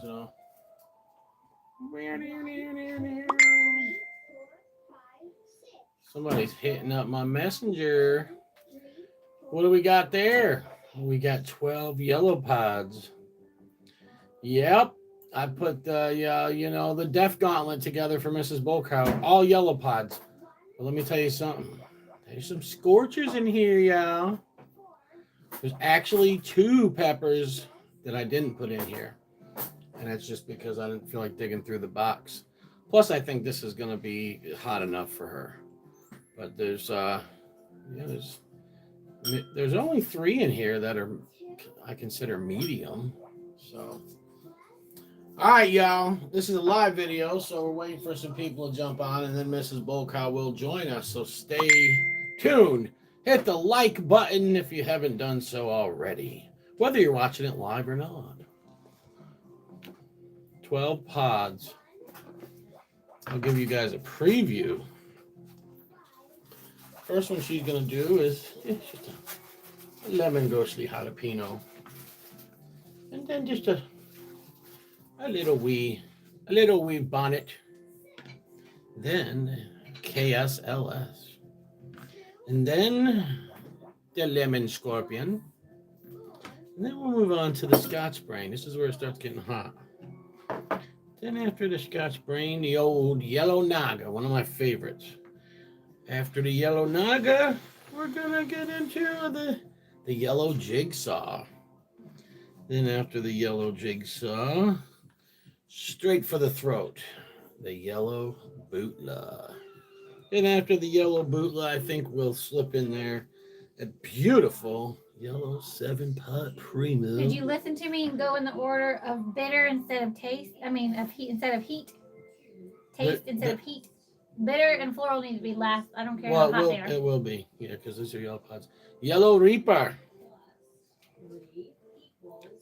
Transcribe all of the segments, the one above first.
So. Somebody's hitting up my messenger. What do we got there? We got 12 yellow pods. Yep. I put the Death Gauntlet together for Mrs. BullCow. All yellow pods. But let me tell you something. There's some scorchers in here, y'all. There's actually 2 peppers that I didn't put in here. And that's just because I didn't feel like digging through the box. Plus, I think this is going to be hot enough for her. But there's only 3 in here that are I consider medium. So, all right, y'all. This is a live video, so we're waiting for some people to jump on, and then Mrs. BullCow will join us. So stay tuned. Hit the like button if you haven't done so already, whether you're watching it live or not. 12 pods. I'll give you guys a preview. First one she's going to do is just a lemon ghostly jalapeno. And then just a little wee bonnet. Then KSLS. And then the lemon scorpion. And then we'll move on to the Scotch brain. This is where it starts getting hot. Then after the Scotch brain, the old yellow naga, one of my favorites. After the yellow naga, we're gonna get into the yellow jigsaw. Then after the yellow jigsaw, straight for the throat, the yellow bootla. Then after the yellow bootla, I think we'll slip in there a beautiful yellow 7-pot premium. Did you listen to me and go in the order of bitter instead of taste? I mean, of heat instead of heat. Taste instead of heat. Bitter and floral need to be last. I don't care how hot they are. It will be. Yeah, because these are yellow pods. Yellow Reaper.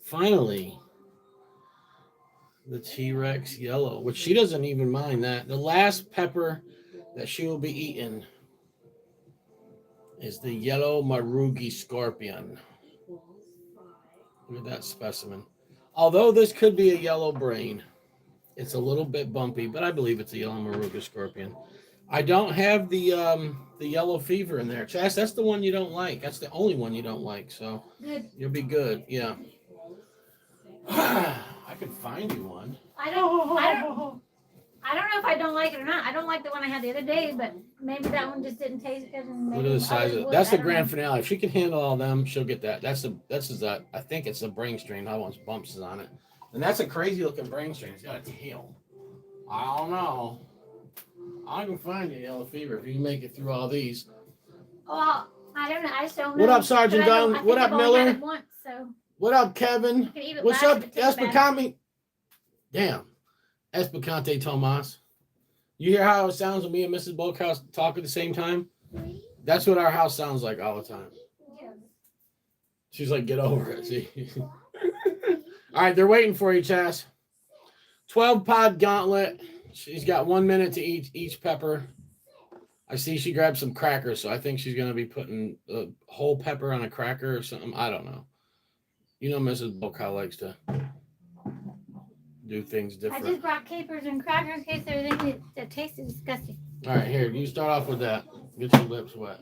Finally, the T-Rex yellow, which she doesn't even mind that. The last pepper that she will be eating is the yellow Marugi scorpion. Look at that specimen. Although this could be a yellow brain, it's a little bit bumpy, but I believe it's a yellow Maruga scorpion. I don't have the yellow fever in there. Chas, that's the one you don't like. That's the only one you don't like. So good. You'll be good. Yeah. I could find you one. I don't know if I don't like it or not. I don't like the one I had the other day, but maybe that one just didn't taste good. Look at the size of it. That's the grand finale. If she can handle all them, she'll get that. I think it's the brain strain. I want bumps on it. And that's a crazy looking brain strain. It's got a tail. I don't know. I can find you yellow fever if you can make it through all these. Well, I don't know. I just don't know. What up, Sergeant Dunn? What up, Miller? What up, Kevin? What's up, Espacami? Damn. Espacante Tomas. You hear how it sounds when me and Mrs. BullCow's talk at the same time? That's what our house sounds like all the time. She's like, get over it. See? All right, they're waiting for you, Chas. 12-pod gauntlet. She's got 1 minute to eat each pepper. I see she grabbed some crackers, so I think she's going to be putting a whole pepper on a cracker or something. I don't know. You know Mrs. BullCow likes to do things different. I just brought capers and crackers in case there's anything that tasted disgusting. All right, here, you start off with that. Get your lips wet.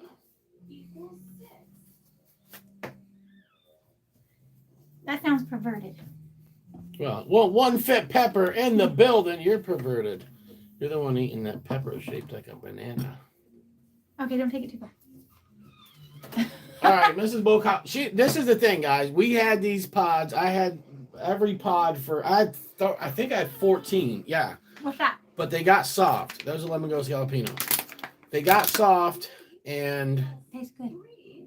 That sounds perverted. Well, one fit pepper in the building. You're perverted. You're the one eating that pepper shaped like a banana. Okay, don't take it too far. All right, Mrs. BullCow. This is the thing, guys. We had these pods. I had every pod for. I think I had 14. Yeah. What's that? But they got soft. That was a lemon ghost jalapeno. They got soft and. Tastes good.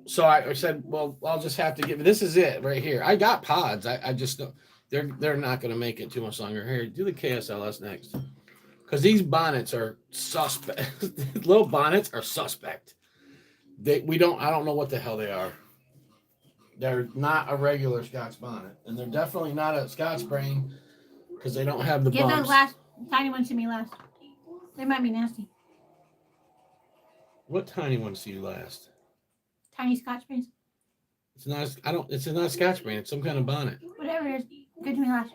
So I said, well, I'll just have to give. This is it right here. I got pods. I just don't. They're not going to make it too much longer. Here, do the KSLS next. Because these bonnets are suspect. Little bonnets are suspect. I don't know what the hell they are. They're not a regular Scotch bonnet. And they're definitely not a Scotch brain because they don't have the bumps. Give those last tiny ones to me last. They might be nasty. What tiny ones do you last? Tiny Scotch brains. It's not a Scotch brain. It's some kind of bonnet. Whatever it is. Good to me last.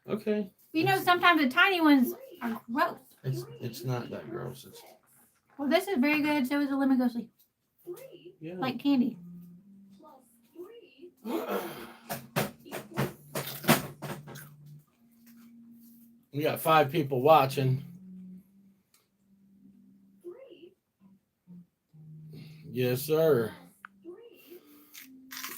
Okay. You know, sometimes the tiny ones are gross. It's not that gross. It's Well, this is very good. So is the lemon ghostly. yeah. Like candy. We got 5 people watching. Yes, sir.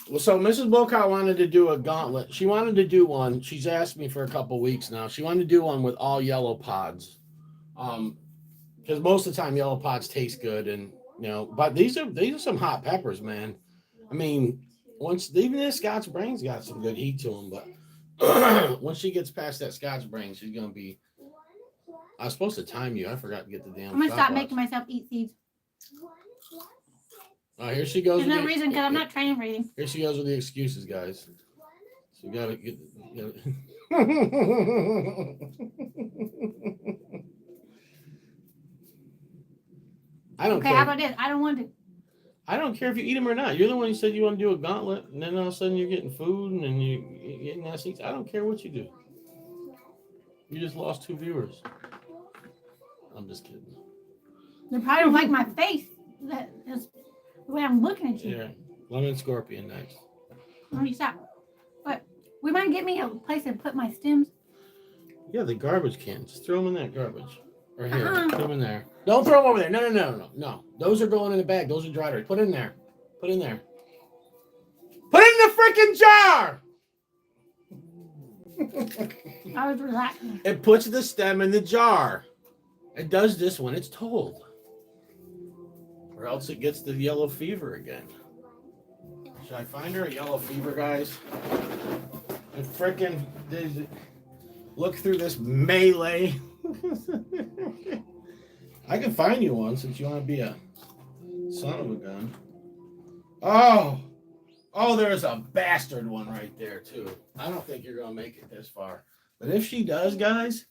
Well, so Mrs. BullCow wanted to do a gauntlet. She wanted to do one. She's asked me for a couple weeks now. She wanted to do one with all yellow pods. Because most of the time yellow pods taste good, and but these are some hot peppers, man. I mean, even this Scotch Brain's got some good heat to them, but once she gets past that Scotch Brain, she's gonna be. I was supposed to time you. I forgot to get the damn. I'm gonna stop making myself eat seeds. Oh, here she goes. There's no reason because I'm not training for eating. Here she goes with the excuses, guys. So you gotta get. I don't care. How about this? I don't want to. I don't care if you eat them or not. You're the one who said you want to do a gauntlet, and then all of a sudden you're getting food and then you're getting nasty. I don't care what you do. You just lost 2 viewers. I'm just kidding. They probably don't like my face. That's the way I'm looking at you. Yeah. Lemon scorpion next. Let me stop. But we might get me a place to put my stems. Yeah, the garbage cans. Just throw them in that garbage. Or here. Put them in there. Don't throw them over there. No. Those are going in the bag. Those are dried already. Put in there. Put in there. Put it in the freaking jar! I was relaxing. It puts the stem in the jar. It does this when it's told. Or else it gets the yellow fever again. Should I find her a yellow fever, guys? And freaking look through this melee. I can find you one since you want to be a son of a gun. Oh, there's a bastard one right there too. I don't think you're gonna make it this far, but if she does, guys,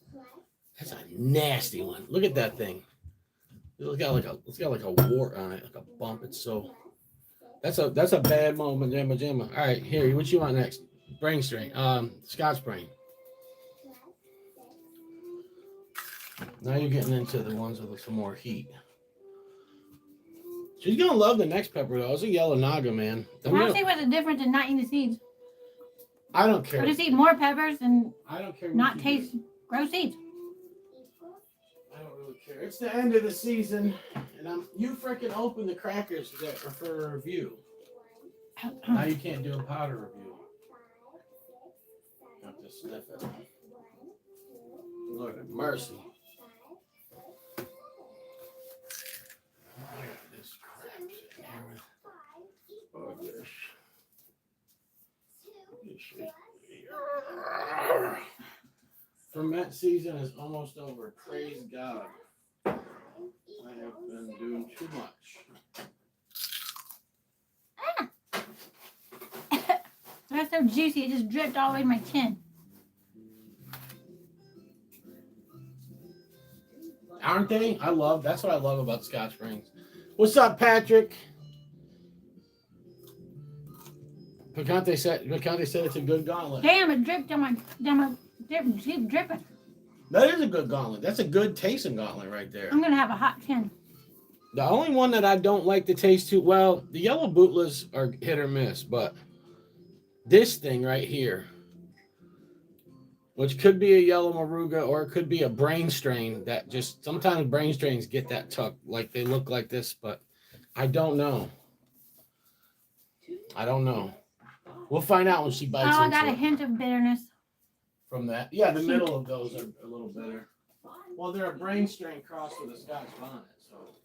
that's a nasty one. Look at that thing. It's got like a wart on it, like a bump. It's so. That's a bad moment, Jamma. All right, here. What you want next? Brain strain. Scotch brain. Now you're getting into the ones with some more heat. She's gonna love the next pepper though. It's a yellow naga, man. I don't see what's the difference in not eating the seeds. I don't care. I just eat more peppers and I don't care. Not taste gross seeds. I don't really care. It's the end of the season, and you freaking open the crackers that are for a review. Now you can't do a powder review. You have to sniff it. Lord have mercy. This crap in here. Oh, gosh. Ferment season is almost over. Praise God. I have been doing too much. That's so juicy. It just dripped all the way to my chin. Aren't they? That's what I love about Scotch Springs. What's up, Patrick? Picante said it's a good gauntlet. Damn, it dripped on my keep dripping. That is a good gauntlet. That's a good tasting gauntlet right there. I'm gonna have a hot chin. The only one that I don't like to taste too well, the yellow bootlas are hit or miss, but this thing right here, which could be a yellow Moruga or it could be a brain strain that just sometimes brain strains get that tuck, like they look like this, but I don't know. We'll find out when she bites into it. I got a hint of bitterness. From that. Yeah, the middle of those are a little bitter. Well, they're a brain strain crossed with a Scotch bonnet, so,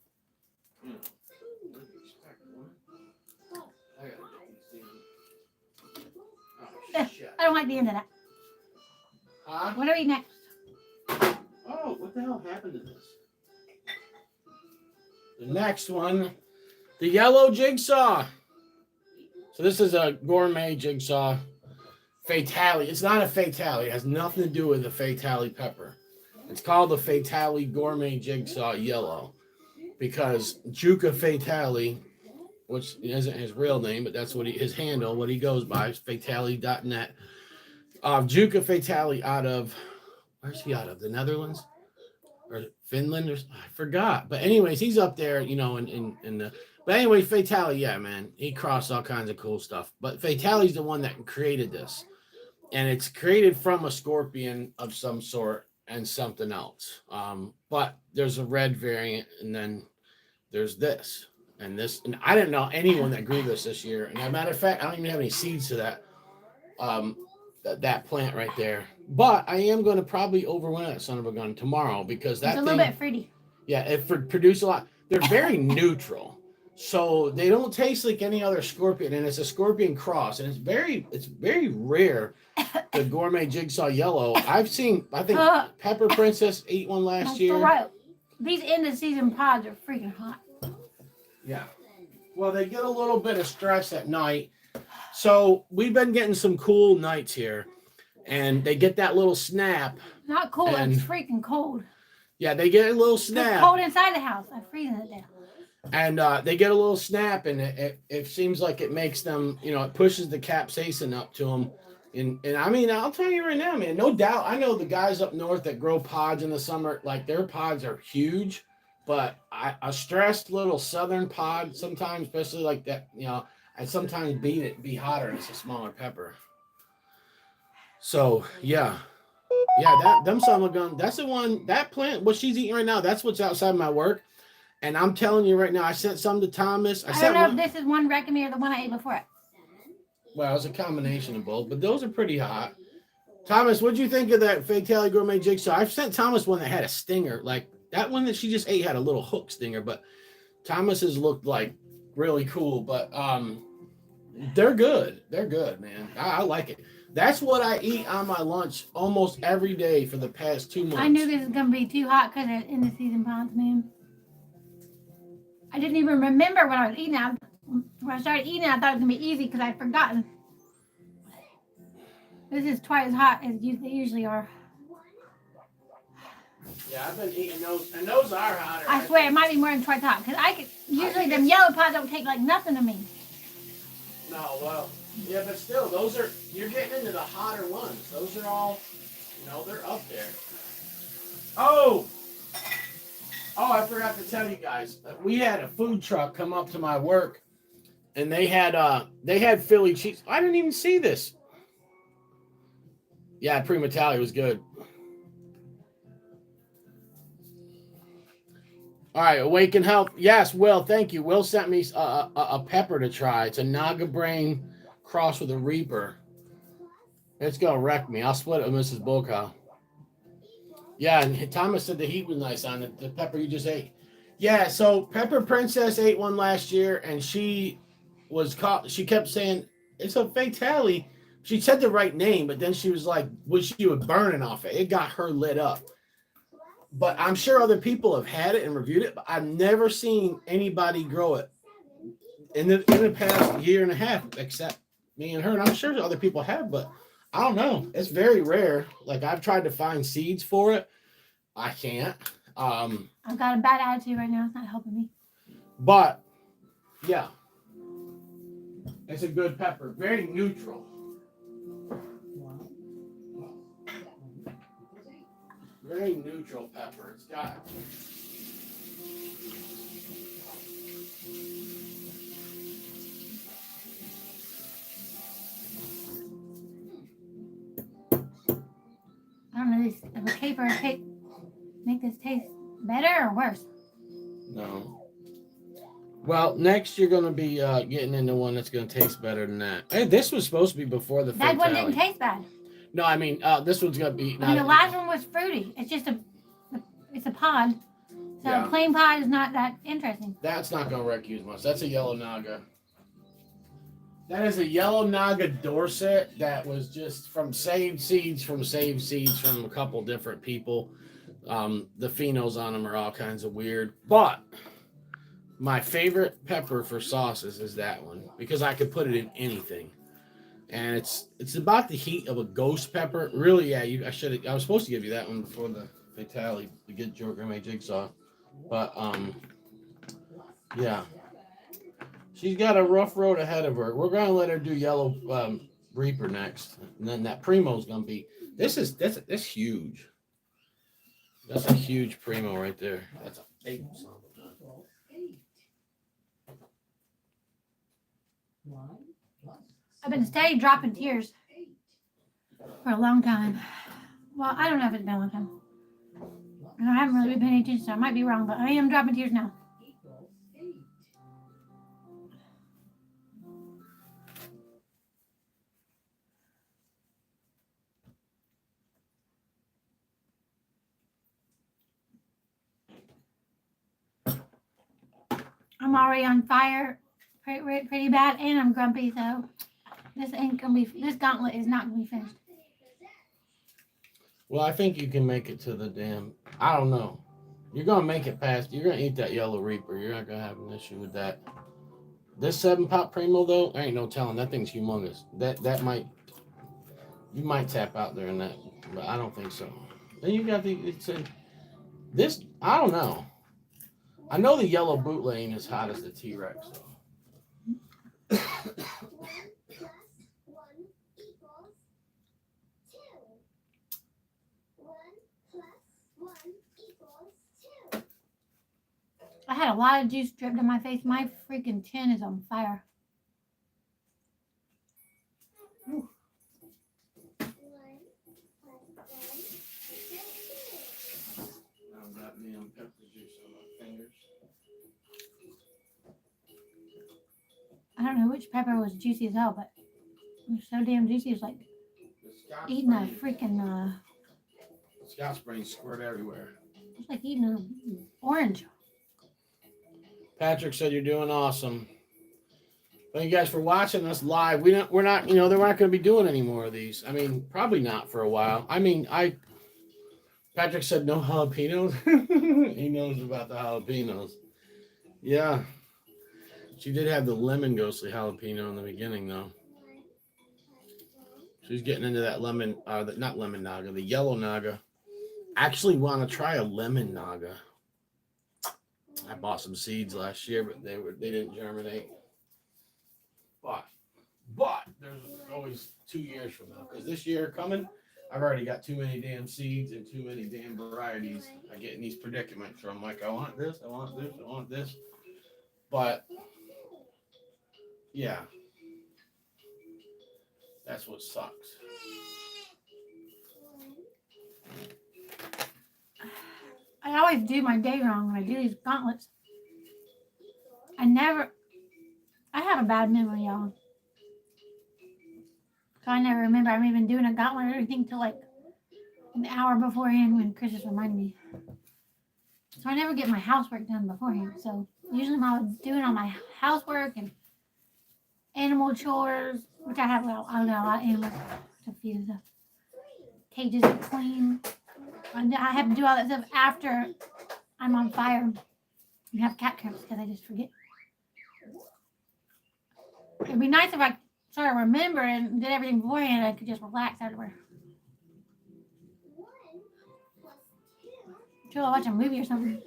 you know. What do you expect, woman? I gotta get these in. Oh, shit. I don't like the end of that. Huh? What do we eat next? Oh, what the hell happened to this? The next one, the yellow jigsaw. So this is a gourmet jigsaw. Fatale. It's not a fatale. It has nothing to do with the fatale pepper. It's called the Fatale Gourmet Jigsaw Yellow because Juca Fatale, which isn't his real name, but that's what his handle, what he goes by, is fatale.net. Juca Fatale out of, where's he out of? The Netherlands or Finland or I forgot. But anyways, he's up there, you know, in the. But anyway, Fatale, yeah, man, he crossed all kinds of cool stuff. But Fatale's the one that created this, and it's created from a scorpion of some sort and something else. But there's a red variant, and then there's this and this, and I didn't know anyone that grew this year. And as a matter of fact, I don't even have any seeds to that. Um, that plant right there. But I am going to probably overwinter that son of a gun tomorrow because that It's a thing, little bit fruity. yeah, it produce a lot. They're very neutral, so they don't taste like any other scorpion, and it's a scorpion cross, and it's very rare. The gourmet jigsaw yellow. I've seen. I think Pepper Princess ate one last year. Right. These end of season pods are freaking hot. Yeah. Well, they get a little bit of stress at night. So we've been getting some cool nights here, and they get that little snap. Not cool, it's freaking cold. Yeah, they get a little snap. It's cold inside the house. I'm freezing it down. And they get a little snap, and it seems like it makes them, you know, it pushes the capsaicin up to them. And I mean, I'll tell you right now, man, no doubt. I know the guys up north that grow pods in the summer, like their pods are huge, but a stressed little southern pod sometimes, especially like that, you know, I sometimes be hotter and it's a smaller pepper. So yeah, that them son of a gun. That's the one. That plant, what she's eating right now, that's what's outside my work. And I'm telling you right now, I sent some to Thomas. I don't know if this is one Reckomy or the one I ate before it. Well, it's a combination of both, but those are pretty hot. Thomas, what'd you think of that Fatale Gourmet Jigsaw? I've sent Thomas one that had a stinger, like that one that she just ate had a little hook stinger, but Thomas's looked like really cool. But they're good. They're good, man. I like it. That's what I eat on my lunch almost every day for the past 2 months. I knew this was gonna be too hot because it's in the season pods, man. I didn't even remember when I was eating it. When I started eating it, I thought it was gonna be easy because I'd forgotten. This is twice as hot as they usually are. Yeah, I've been eating those, and those are hotter. I swear it might be more than twice hot because usually them yellow pods don't take like nothing to me. No, well, yeah, but still, you're getting into the hotter ones. Those are all, you know, they're up there. Oh, I forgot to tell you guys. We had a food truck come up to my work, and they had Philly cheese. I didn't even see this. Yeah, Prima Tally was good. All right, Awaken Health. Yes, Will, thank you. Will sent me a pepper to try. It's a Naga Brain crossed with a Reaper. It's going to wreck me. I'll split it with Mrs. BullCow. Yeah, and Thomas said the heat was nice on it, the pepper you just ate. Yeah, so Pepper Princess ate one last year, and she was caught. She kept saying, it's a Fatale. She said the right name, but then she was like, she was burning off it. It got her lit up. But I'm sure other people have had it and reviewed it, but I've never seen anybody grow it in the past year and a half, except me and her. And I'm sure other people have, but I don't know. It's very rare. Like, I've tried to find seeds for it. I can't. I've got a bad attitude right now. It's not helping me. But, yeah. It's a good pepper. Very neutral. Very neutral pepper. It's got. I don't know if a caper make this taste better or worse. No. Well, next you're going to be getting into one that's going to taste better than that. Hey, this was supposed to be before the That Fatale. one didn't taste bad. No, I mean, this one's going to be... The last one was fruity. It's just it's a pod. So a plain pod is not that interesting. That's not going to wreck you as much. That's a yellow Naga. That is a yellow Naga Dorset that was just from saved seeds from a couple different people. The phenos on them are all kinds of weird. But my favorite pepper for sauces is that one because I could put it in anything. And it's about the heat of a ghost pepper. Really, yeah, I was supposed to give you that one before the Fatale to get your gourmet jigsaw. But yeah. She's got a rough road ahead of her. We're gonna let her do yellow Reaper next, and then that Primo's gonna be. That's huge. That's a huge Primo right there. That's a big one. I've been steady dropping tears for a long time. Well, I don't know if it's been a long time. And I haven't really been paying attention, so I might be wrong, but I am dropping tears now. I'm already on fire pretty bad, and I'm grumpy, so this ain't gonna be. This gauntlet is not gonna be finished. Well, I think you can make it to the damn. I don't know. You're gonna make it past. You're gonna eat that yellow Reaper. You're not gonna have an issue with that. This 7-pop Primo though, there ain't no telling. That thing's humongous. That might. You might tap out there in that, but I don't think so. Then you got this. I don't know. I know the yellow bootleg ain't as hot as the T-Rex. So. I had a lot of juice dripped in my face. My freaking tin is on fire. Ooh. I've got damn pepper juice on my fingers. I don't know which pepper was juicy as hell, but it was so damn juicy. It's like eating a freaking Scotch brain squirt everywhere. It's like eating an orange. Patrick said you're doing awesome. Thank you guys for watching us live. We're not, they're not going to be doing any more of these. I mean, probably not for a while. I mean, Patrick said no jalapenos. He knows about the jalapenos. Yeah. She did have the lemon ghostly jalapeno in the beginning, though. She's getting into that lemon, not lemon naga, the yellow naga. Actually want to try a lemon naga. I bought some seeds last year, but they didn't germinate. But there's always 2 years from now, because this year coming, I've already got too many damn seeds and too many damn varieties. I get in these predicaments where I'm like, I want this, I want this, I want this. But yeah, that's what sucks. I always do my day wrong when I do these gauntlets. I have a bad memory, y'all. So I never remember I'm even doing a gauntlet or anything till like an hour beforehand when Chris just reminded me. So I never get my housework done beforehand. So usually I'm doing all my housework and animal chores, which I got a lot of animals to feed and stuff. Cages to clean. I have to do all that stuff after I'm on fire and have cat cramps because I just forget. It'd be nice if I sort of remember and did everything beforehand. I could just relax everywhere. Chill, I'll watch a movie or something.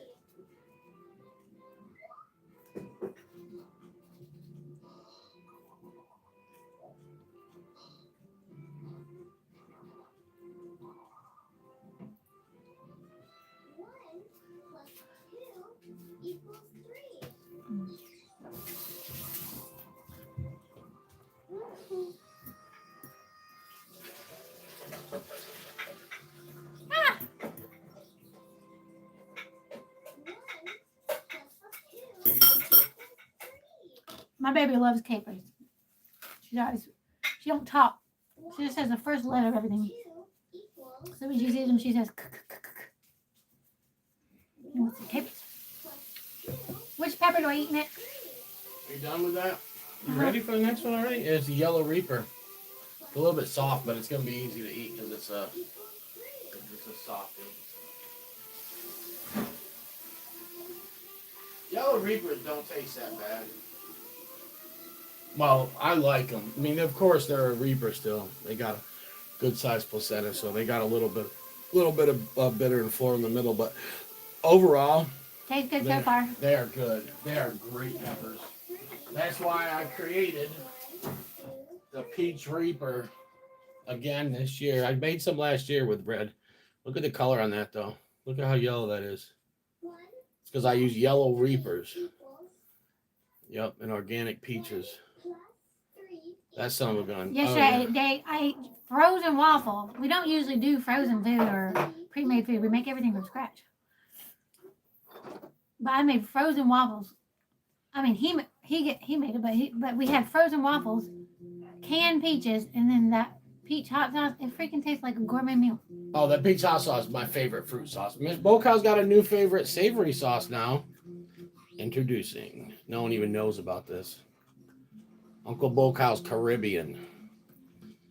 My baby loves capers. She don't talk. She just says the first letter of everything. So when she sees them, she says, what's the capers? Which pepper do I eat next? Are you done with that? You ready for the next one already? It's the yellow Reaper. It's a little bit soft, but it's going to be easy to eat because it's a soft thing. Yellow Reapers don't taste that bad. Well, I like them. I mean, of course, they're a Reaper still. They got a good sized placenta, so they got a little bit of bitter and floral in the middle. But overall, tastes good so far. They are good. They are great peppers. That's why I created the Peach Reaper again this year. I made some last year with bread. Look at the color on that though. Look at how yellow that is. It's because I use yellow Reapers. Yep, and organic peaches. That's some of a gun. Yesterday, I ate frozen waffles. We don't usually do frozen food or pre-made food. We make everything from scratch. But I made frozen waffles. I mean, he made it, but we had frozen waffles, canned peaches, and then that peach hot sauce. It freaking tastes like a gourmet meal. Oh, that peach hot sauce is my favorite fruit sauce. Miss BullCow's got a new favorite savory sauce now. Introducing. No one even knows about this. Uncle BullCow's Caribbean.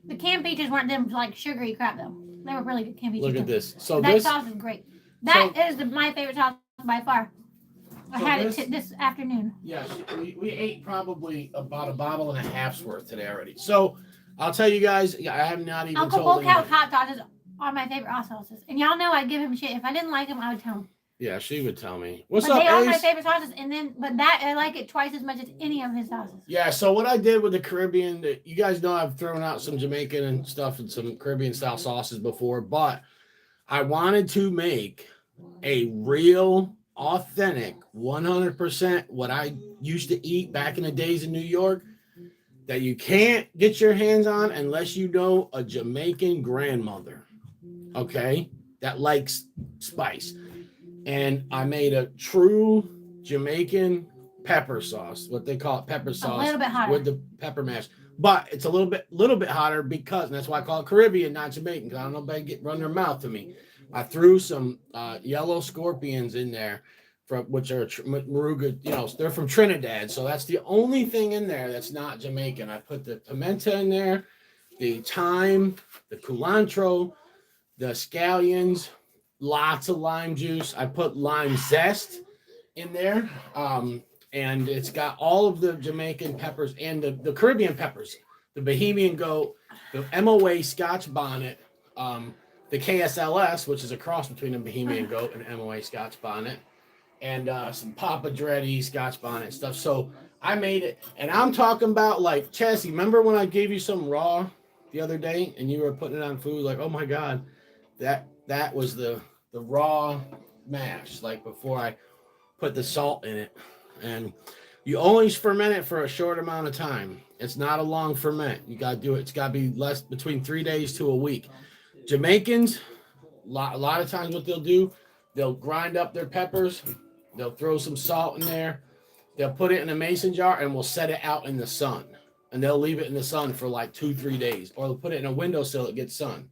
The canned peaches weren't them like sugary crap though. They were really good canned peaches. Look at this. So that this sauce is great. That is my favorite sauce by far. I had it this afternoon. Yes, we ate probably about a bottle and a half's worth today already. So I'll tell you guys, I have not even Uncle told BullCow's hot sauces are my favorite hot sauces, and y'all know I give him shit. If I didn't like him, I would tell him. Yeah, she would tell me. What's but up, they are my Ace? favorite sauces, but that I like it twice as much as any of his sauces. Yeah, so what I did with the Caribbean, you guys know I've thrown out some Jamaican and stuff and some Caribbean style sauces before, but I wanted to make a real, authentic, 100% what I used to eat back in the days in New York that you can't get your hands on unless you know a Jamaican grandmother, okay, that likes spice. And I made a true Jamaican pepper sauce, what they call it, pepper sauce, a little bit hotter with the pepper mash. But it's a little bit hotter because, and that's why I call it Caribbean, not Jamaican, because I don't know if they run their mouth to me. I threw some yellow scorpions in there, which are Maruga, they're from Trinidad. So that's the only thing in there that's not Jamaican. I put the pimenta in there, the thyme, the culantro, the scallions, lots of lime juice. I put lime zest in there. And it's got all of the Jamaican peppers and the Caribbean peppers, the Bohemian goat, the MOA Scotch bonnet, the KSLS, which is a cross between a Bohemian goat and MOA Scotch bonnet, and some Papa Dreddy Scotch bonnet stuff. So I made it, and I'm talking about like Chessie. Remember when I gave you some raw the other day, and you were putting it on food? Like, oh my God, that was the raw mash. Like before I put the salt in it, and you only ferment it for a short amount of time. It's not a long ferment. You got to do it. It's got to be less between 3 days to a week. Jamaicans, a lot of times what they'll do, they'll grind up their peppers. They'll throw some salt in there. They'll put it in a mason jar and we'll set it out in the sun. And they'll leave it in the sun for like 2-3 days. Or they'll put it in a windowsill that gets sun.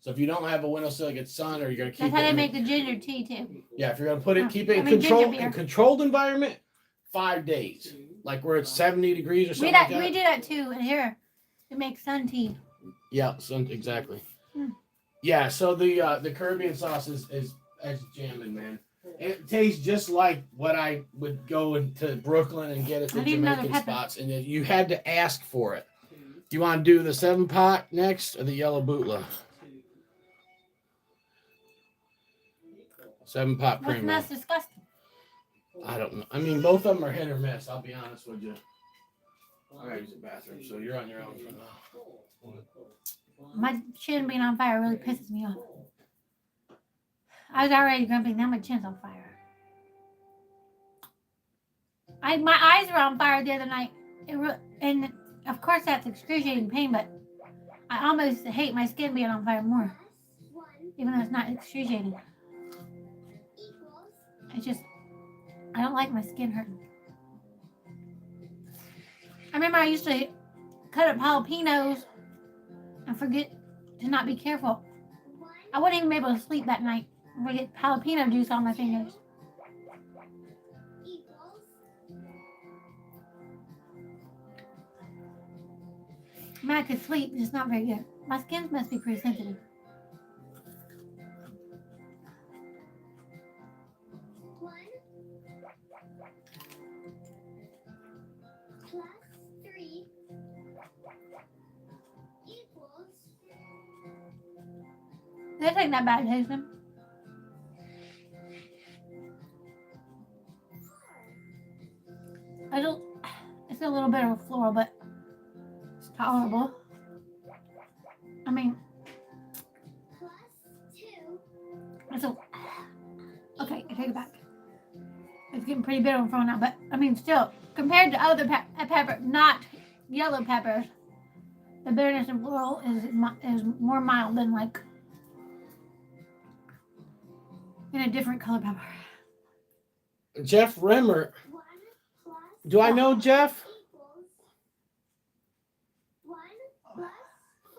So if you don't have a windowsill that gets sun, or you're going to keep That's how they make the ginger tea too. Yeah, if you're going to put it, keep it in controlled environment, 5 days. Like where it's 70 degrees or something like that. We do that too. And here, we make sun tea. Yeah, sun, exactly. Yeah, so the Caribbean sauce is jamming, man. It tastes just like what I would go into Brooklyn and get at the Jamaican spots, and you had to ask for it. Do you want to do the 7-pot next or the yellow bootla? 7-pot cream. That's disgusting. I don't know. I mean, both of them are hit or miss. I'll be honest with you. I gotta use the bathroom, so you're on your own for now. My chin being on fire really pisses me off. I was already grumpy, now my chin's on fire. My eyes were on fire the other night. And of course that's excruciating pain, but I almost hate my skin being on fire more. Even though it's not excruciating. It's just, I don't like my skin hurting. I remember I used to cut up jalapenos and forget to not be careful. I wouldn't even be able to sleep that night. I would get jalapeno juice on my fingers. I mean, I could sleep, just not very good. My skin must be pretty sensitive. This ain't that bad, Jason. It's a little bit of a floral, but tolerable. I mean, so okay, I take it back. It's getting pretty bitter from now, but I mean, still, compared to other pepper, not yellow peppers, the bitterness of Laurel is more mild than like in a different color pepper. Jeff Rimmer. Do I know Jeff?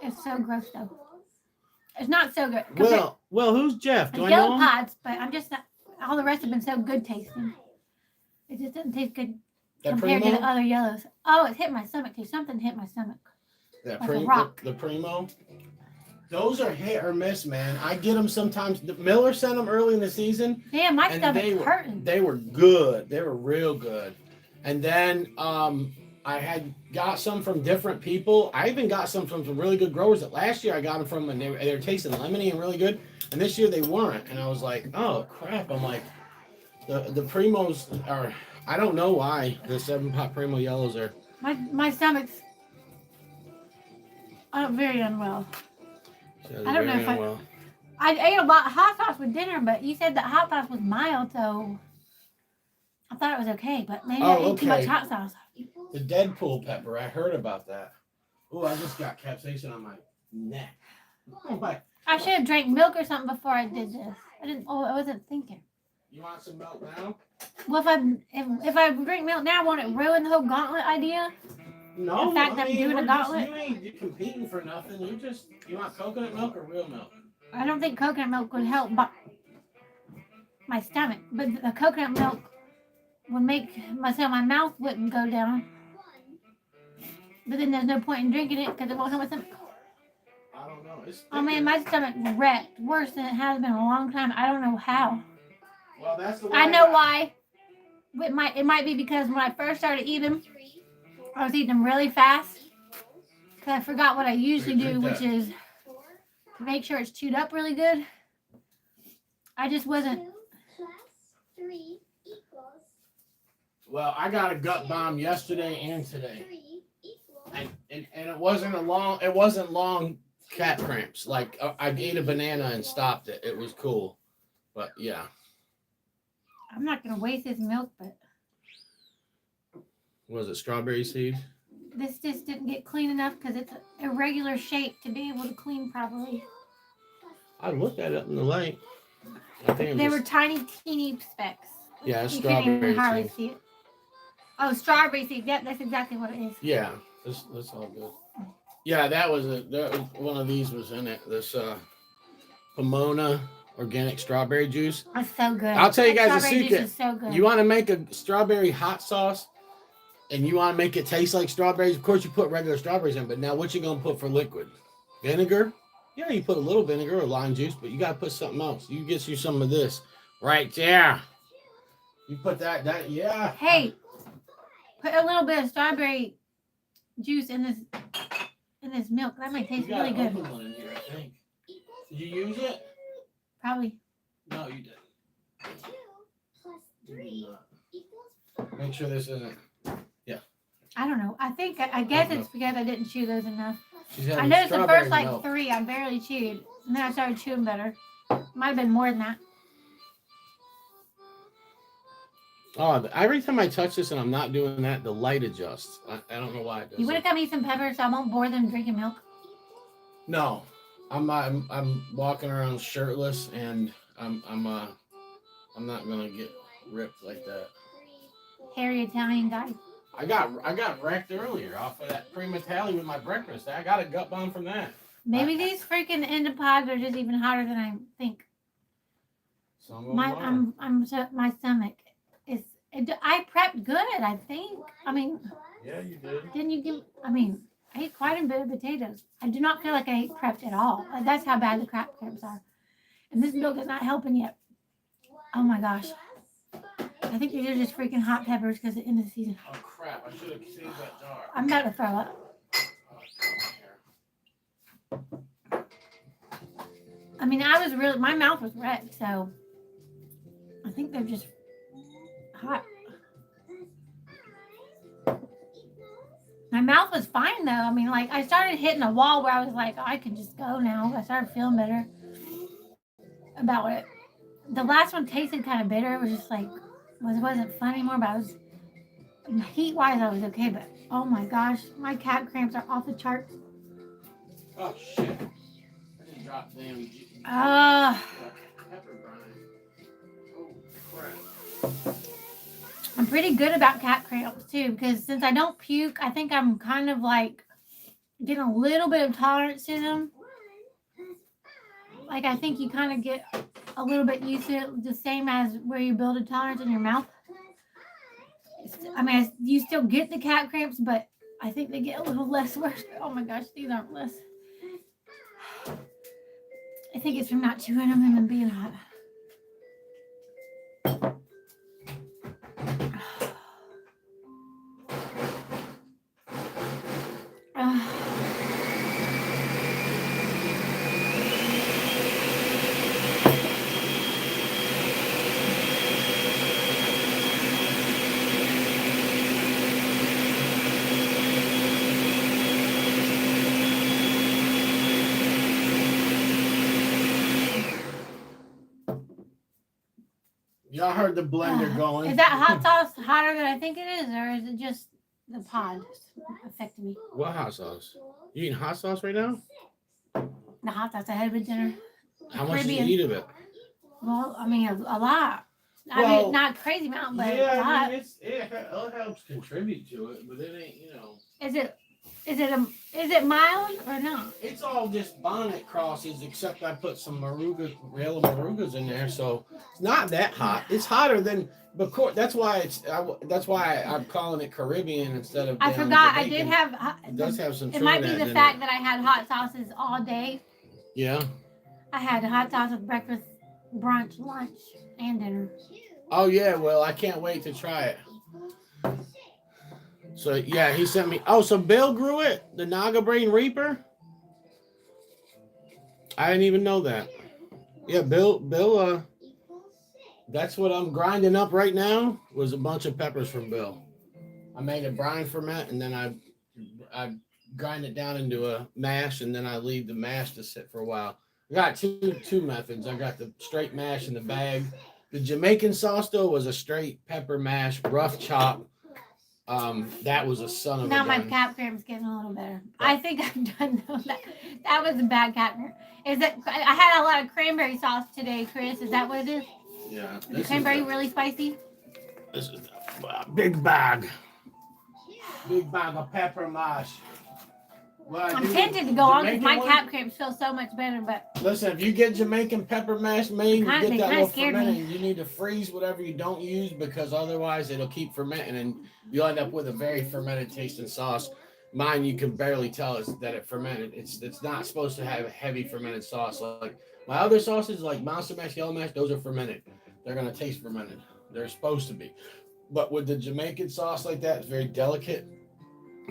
It's so gross though. It's not so good. Well, who's Jeff? Do I know yellow him? pods, but I'm just not, all the rest have been so good tasting. It just doesn't taste good compared to the other yellows. Oh, it hit my stomach too. Something hit my stomach. That like a rock. The Primo. Those are hit or miss, man. I get them sometimes. Miller sent them early in the season. Yeah, my stomach's hurting. They were good. They were real good. And then I had got some from different people. I even got some from some really good growers that last year I got them from, and they were tasting lemony and really good. And this year they weren't. And I was like, oh crap. I'm like, the Primos are. I don't know why the 7-pot Primo yellows are. My stomach's very unwell. I don't know if I ate a lot of hot sauce with dinner, but you said that hot sauce was mild, so I thought it was okay. But maybe I ate too much hot sauce. The Deadpool pepper, I heard about that. Oh, I just got capsaicin on my neck. Oh my! I should have drank milk or something before I did this. I wasn't thinking. You want some milk now? Well, if I drink milk now, won't it ruin the whole gauntlet idea? No, the fact that I'm doing a gauntlet. You ain't competing for nothing. You want coconut milk or real milk? I don't think coconut milk would help my stomach, but the coconut milk would make so my mouth wouldn't go down. But then there's no point in drinking it because it won't help my stomach. I don't know. Oh man, my stomach's wrecked worse than it has been in a long time. I don't know how. Well, that's the way I know why. It might be because when I first started eating, I was eating them really fast because I forgot what I usually do, which is to make sure it's chewed up really good. I just wasn't. Well, I got a gut bomb yesterday and today, and it wasn't long cat cramps. Like I ate a banana and stopped it. It was cool, but yeah. I'm not gonna waste this milk, but. Was it strawberry seed? This just didn't get clean enough because it's a irregular shape to be able to clean properly. I looked at it in the light. They were tiny, teeny specks. Yeah, you strawberry can't even hardly seed. see it. Oh, strawberry seed. Yep, that's exactly what it is. Yeah, that's all good. Yeah, that was one of these was in it. This Pomona organic strawberry juice. That's so good. I'll tell you guys a strawberry secret. Juice is so good. You want to make a strawberry hot sauce, and you want to make it taste like strawberries. Of course, you put regular strawberries in, but now what you gonna put for liquid? Vinegar? Yeah, you put a little vinegar or lime juice, but you gotta put something else. You get you some of this right there. You put that yeah. Hey, put a little bit of strawberry juice in this milk. That might taste really good. One in here, I think. Did you use it? Probably. No, you didn't. 2 + 3 = Make sure this isn't. Yeah. I don't know. I guess it's because I didn't chew those enough. I noticed the first milk. 3 I barely chewed, and then I started chewing better. Might have been more than that. Oh, every time I touch this and I'm not doing that, the light adjusts. I don't know why it does. You want to come eat some peppers so I won't bore them drinking milk? No, I'm walking around shirtless and I'm not gonna get ripped like that. Hairy Italian guy. I got wrecked earlier off of that Prima Tally with my breakfast. I got a gut bomb from that. Maybe these freaking endopods are just even hotter than I think. My stomach is. I prepped good, I think. I mean. Yeah, you did. Didn't you give? I mean, I ate quite a bit of potatoes. I do not feel like I ate prepped at all. That's how bad the crap cramps are. And this milk is not helping yet. Oh my gosh. I think these are just freaking hot peppers because it's in the season. Oh crap! I should have saved that jar. I'm about to throw up. I mean, my mouth was red, so I think they're just hot. My mouth was fine though. I mean, like I started hitting a wall where I was like, oh, I can just go now. I started feeling better about it. The last one tasted kind of bitter. It was just like, wasn't fun anymore. But I was heat wise, I was okay. But oh my gosh, my cat cramps are off the charts. Oh shit! I just dropped damn. Pepper brine. Oh crap! I'm pretty good about cat cramps too, because since I don't puke, I think I'm kind of like getting a little bit of tolerance to them. Like I think you kind of get a little bit used to it, the same as where you build a tolerance in your mouth. I mean, you still get the cat cramps, but I think they get a little less worse. Oh my gosh, these aren't less. I think it's from not chewing them and them being hot. Y'all heard the blender going. Is that hot sauce hotter than I think it is, or is it just the pod affecting me? What hot sauce? You eating hot sauce right now? The hot sauce I had with dinner. How much do you eat of it? Well, I mean, a lot. I mean, not a crazy amount, but yeah, a lot. I mean, it helps contribute to it, but it ain't, Is it mild or not? It's all just bonnet crosses, except I put some real marugas in there, so it's not that hot. It's hotter than, but that's why I'm calling it Caribbean instead of. I forgot. Jamaican. I did have. It does have some. It might be the fact that I had hot sauces all day. Yeah. I had hot sauce with breakfast, brunch, lunch, and dinner. Oh yeah, well I can't wait to try it. So yeah, he sent me. Oh, so Bill grew it, the Naga Brain Reaper. I didn't even know that. Yeah, Bill. That's what I'm grinding up right now. Was a bunch of peppers from Bill. I made a brine ferment, and then I grind it down into a mash, and then I leave the mash to sit for a while. I got two methods. I got the straight mash in the bag. The Jamaican sauce though was a straight pepper mash, rough chop. That was a son of a gun. Now my cat cramp's getting a little better. I think I'm done though. That was a bad cat cramp. Is it? I had a lot of cranberry sauce today, Chris. Is that what it is? Yeah. Is the cranberry really spicy? This is a big bag. Big bag of pepper mash. I'm tempted to go on because my cat cramps feel so much better, but listen, if you get Jamaican pepper mash made, you get that little fermenting. Me. You need to freeze whatever you don't use because otherwise it'll keep fermenting and you'll end up with a very fermented tasting sauce. Mine, you can barely tell that it fermented. It's not supposed to have a heavy fermented sauce. Like my other sauces, like monster mash, yellow mash, those are fermented. They're gonna taste fermented. They're supposed to be. But with the Jamaican sauce like that, it's very delicate.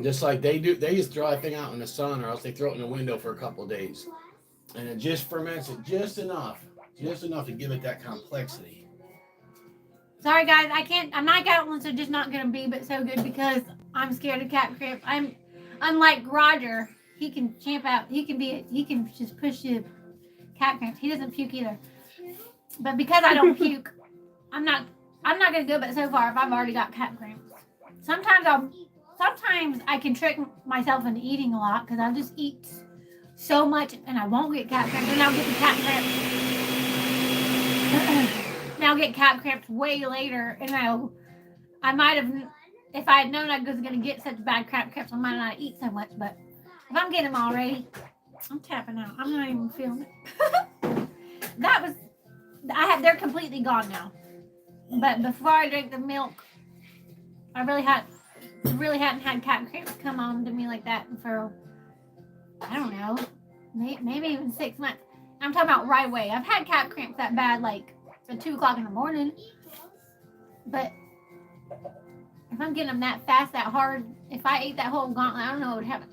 Just like they do, they just throw that thing out in the sun or else they throw it in the window for a couple of days. And it just ferments it just enough to give it that complexity. Sorry guys, I'm not Gauntlet, so just not gonna be but so good because I'm scared of cat cramp. I'm unlike Roger, he can champ out, he can just push the cat cramps. He doesn't puke either. But because I don't puke, I'm not gonna go but so far if I've already got cat cramps. Sometimes I can trick myself into eating a lot because I'll just eat so much and I won't get cat cramps and I'll get the cat cramps. And I'll get cat cramps way later and I might have, if I had known I was going to get such bad cat cramps, I might not eat so much, but if I'm getting them already, I'm tapping out. I'm not even feeling it. They're completely gone now. But before I drank the milk, I really hadn't had cat cramps come on to me like that for, I don't know, maybe even 6 months. I'm talking about right away. I've had cat cramps that bad like at 2 o'clock in the morning. But if I'm getting them that fast, that hard, if I ate that whole gauntlet, I don't know what would happen.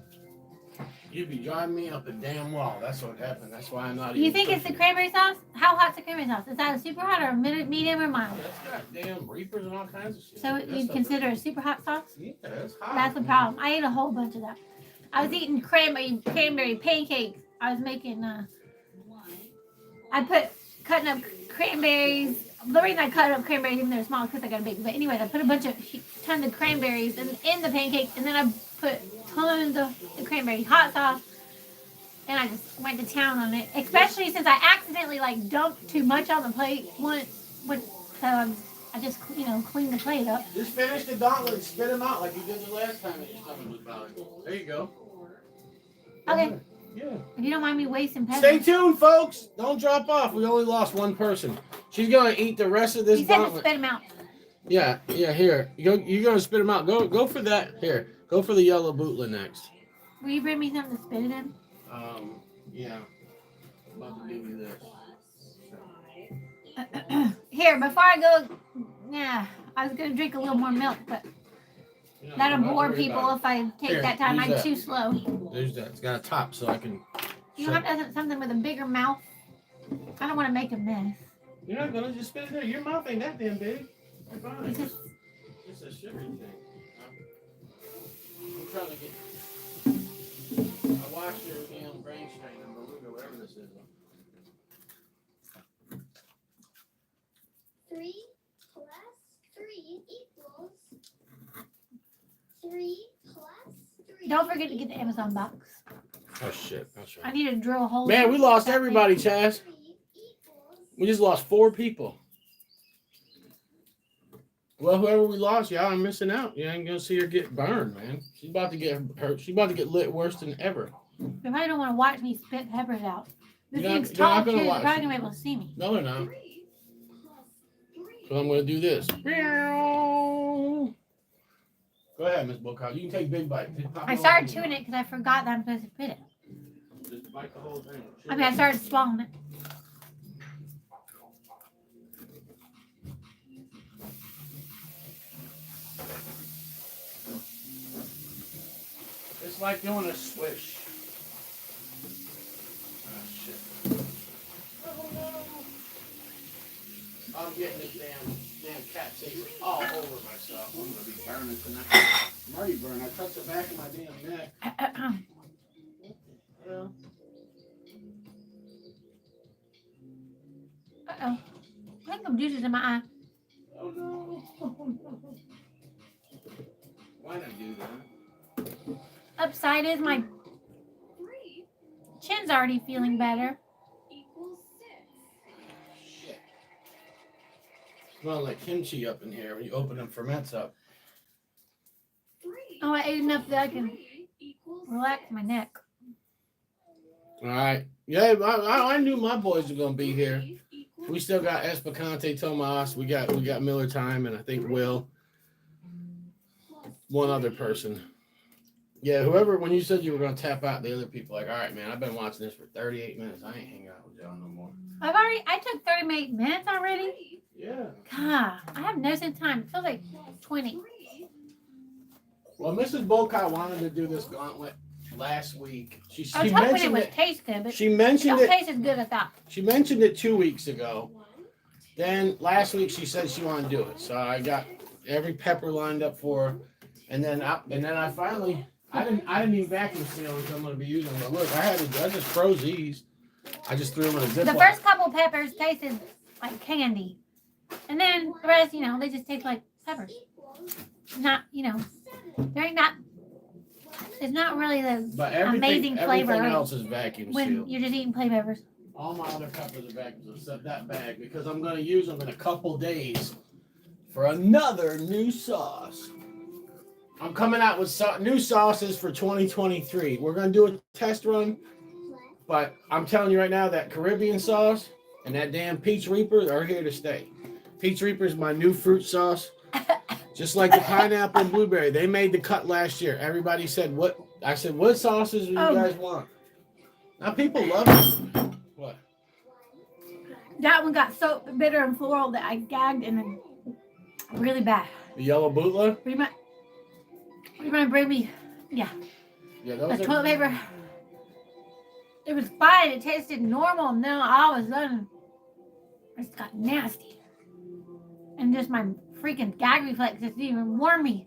You'd be driving me up a damn wall. That's what happened. That's why I'm not Do you even think it's the pushing. cranberry sauce? How hot's the cranberry sauce? Is that a super hot or a medium or mild? That's got damn reapers and all kinds of shit. So you'd consider a super hot sauce? Yeah, that's hot. That's the problem. I ate a whole bunch of that. I was eating cranberry pancakes. I was making cutting up cranberries. The reason I cut up cranberries even though they're small because I got a big. But anyways, I put tons of cranberries in the pancakes, and then I put tons of the cranberry hot sauce, and I just went to town on it. Especially since I accidentally dumped too much on the plate once. I just cleaned the plate up. Just finish the gauntlet and spit them out like you did the last time that your stomach was bothering. There you go. Okay. Yeah. If you don't mind me wasting pepper. Stay tuned, folks. Don't drop off. We only lost one person. She's gonna eat the rest of this You said to gauntlet. spit them out. Yeah. Here. You're gonna spit them out. Go for that. Here. Go for the yellow bootlet next. Will you bring me something to spit it in? Yeah. I'm about to give you this. Here, before I go, I was gonna drink a little more milk, but that'll bore people if I take Here, that time. use I'm that. too slow. There's that. It's got a top so I can. You don't have to have something with a bigger mouth. I don't want to make a mess. You're not gonna just spit it there. Your mouth ain't that damn big. You're fine. It's just, It's a sugary thing. I'm trying to get. I watched your damn brain strain number. We'll go whatever this is. 3 plus 3 equals 3 plus 3. don't forget to get the Amazon box. Oh shit! That's I right. need to drill a hole. Man, we lost that everybody, thing. Chaz. 3 equals We just lost 4 people. Well, whoever we lost, y'all are missing out. You ain't gonna see her get burned, man. She's about to get hurt. She's about to get lit worse than ever. You probably don't want to watch me spit peppers out. This You're not- thing's you're not tall too. gonna You're watch probably it. gonna be able to see me. No, they're not. 3 plus 3. So I'm gonna do this. Go ahead, Miss BullCow's. You can take big bite. Just pop I it all started in your chewing it because I forgot that I'm supposed to spit it. mouth. Just bite the whole thing. I mean, I started swallowing it. It's like doing a swish. Oh shit. Oh no. I'm getting this damn cat safe all over myself. I'm gonna be burning tonight. I'm already burned. I touched the back of my damn neck. Well, Uh-oh. I think I'm juices in my eye. oh no. Why not do that? Upside is my 3 chin's already feeling better. equals 6. Shit. Smells like kimchi up in here when you open them ferments up. 3 Oh, I ate enough that I can 3 equals relax my neck. All right. Yeah, I knew my boys were gonna be here. 3 equals We still got Espacante Tomas. We got Miller Time, and I think Will. plus One other person. Yeah, whoever. When you said you were gonna tap out, the other people like, all right, man. I've been watching this for 38 minutes. I ain't hanging out with y'all no more. I took 38 minutes already. 3 Yeah. God, I have no sense of time. It feels like plus 20. 3 Well, Mrs. BullCow wanted to do this gauntlet last week. She I was hoping it mentioned would it. taste good, but She it mentioned don't it. taste as good as that. She mentioned it 2 weeks ago. 1 Then last week she said she wanted to do it. So I got every pepper lined up for her, and then I finally I didn't even vacuum seal until I'm gonna be using them. But look, I just froze these. I just threw them in a Ziploc. The first couple peppers tasted like candy. And then the rest, they just taste like peppers. equals Not, 7. there ain't not, it's not really the But amazing flavor everything else is vacuum when sealed. you're just eating plain peppers. All my other peppers are vacuum sealed except that bag because I'm gonna use them in a couple days for another new sauce. I'm coming out with new sauces for 2023. We're gonna do a test run, but I'm telling you right now that Caribbean sauce and that damn Peach Reaper are here to stay. Peach Reaper is my new fruit sauce. Just like the pineapple and blueberry. They made the cut last year. Everybody said, what? I said, what sauces do you guys want? Now people love it. What? That one got so bitter and floral that I gagged and then really bad. The yellow bootleg? What do you want to bring me? Yeah. Yeah, The those toilet are. paper. It was fine. It tasted normal. And then all of a sudden, it just got nasty. And just my freaking gag reflex didn't even warn me.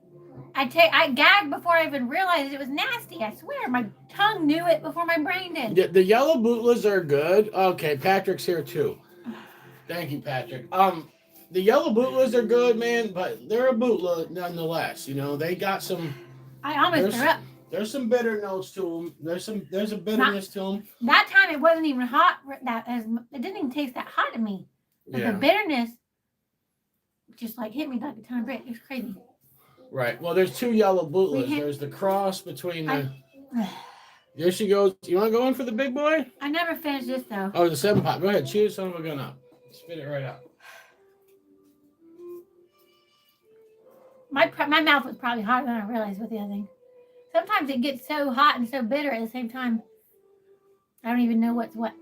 I gagged before I even realized it was nasty. I swear, my tongue knew it before my brain did. The yellow bootlas are good. Okay, Patrick's here too. Thank you, Patrick. The yellow bootlas are good, man, but they're a bootla nonetheless. You know, they got some. I almost threw up. There's some bitter notes to them. There's a bitterness to them. That time it wasn't even hot. It didn't even taste that hot to me. But Yeah. the bitterness just like hit me like a ton of bricks. It was crazy. Right. Well, there's two yellow We bootlas. can't- There's the cross between the. There she goes. You want to go in for the big boy? I never finished this though. Oh, the 7-pot. Go ahead. Chew some of a gun up. Spit it right out. My mouth was probably hotter than I realized with the other thing. Sometimes it gets so hot and so bitter at the same time. I don't even know what's what.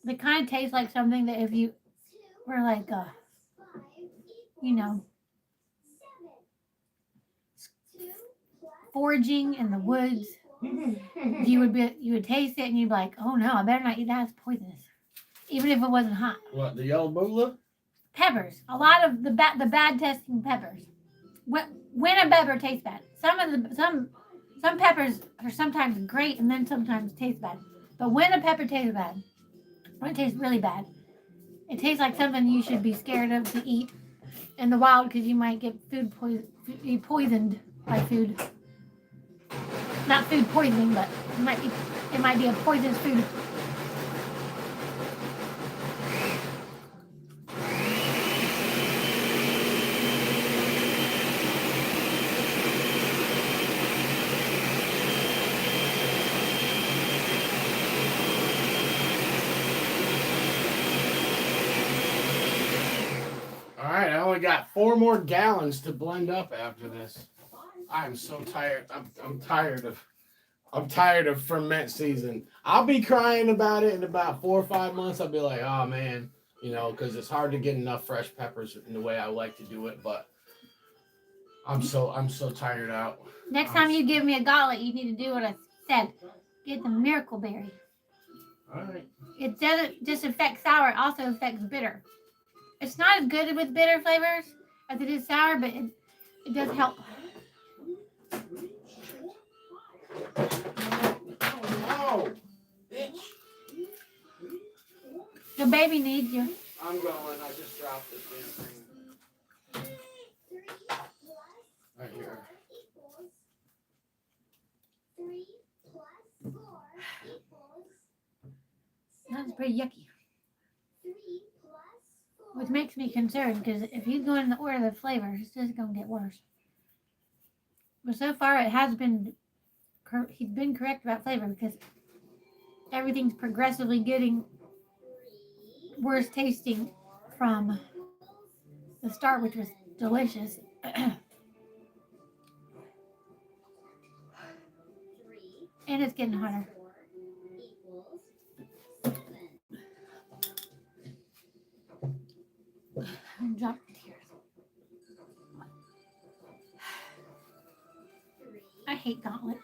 They kind of taste like something that if you were like, you know, foraging in the woods, you would taste it and you'd be like, oh no, I better not eat that. It's poisonous, even if it wasn't hot. What, the yellow bootla? Peppers, a lot of the bad tasting peppers. When a pepper tastes bad, some peppers are sometimes great and then sometimes taste bad. But when a pepper tastes bad, when it tastes really bad, it tastes like something you should be scared of to eat in the wild because you might get be poisoned by food. Not food poisoning, but it might be a poisonous food. All right, I only got 4 more gallons to blend up after this. I'm so tired. I'm tired of ferment season. I'll be crying about it in about 4 or 5 months. I'll be like, oh man, you know, because it's hard to get enough fresh peppers in the way I like to do it. But I'm so tired out. Next time you give me a gauntlet, you need to do what I said. Get the miracle berry. All right. It doesn't just affect sour; it also affects bitter. It's not as good with bitter flavors as it is sour, but it does help. Oh, bitch. The baby needs you. I'm going. I just dropped this damn thing. Right here. That's pretty yucky. Which makes me concerned because if he's going in the order of the flavor, it's just going to get worse. But so far, he's been correct about flavor because everything's progressively getting worse tasting from the start, which was delicious. And it's getting hotter. Drop the tears. I hate gauntlets.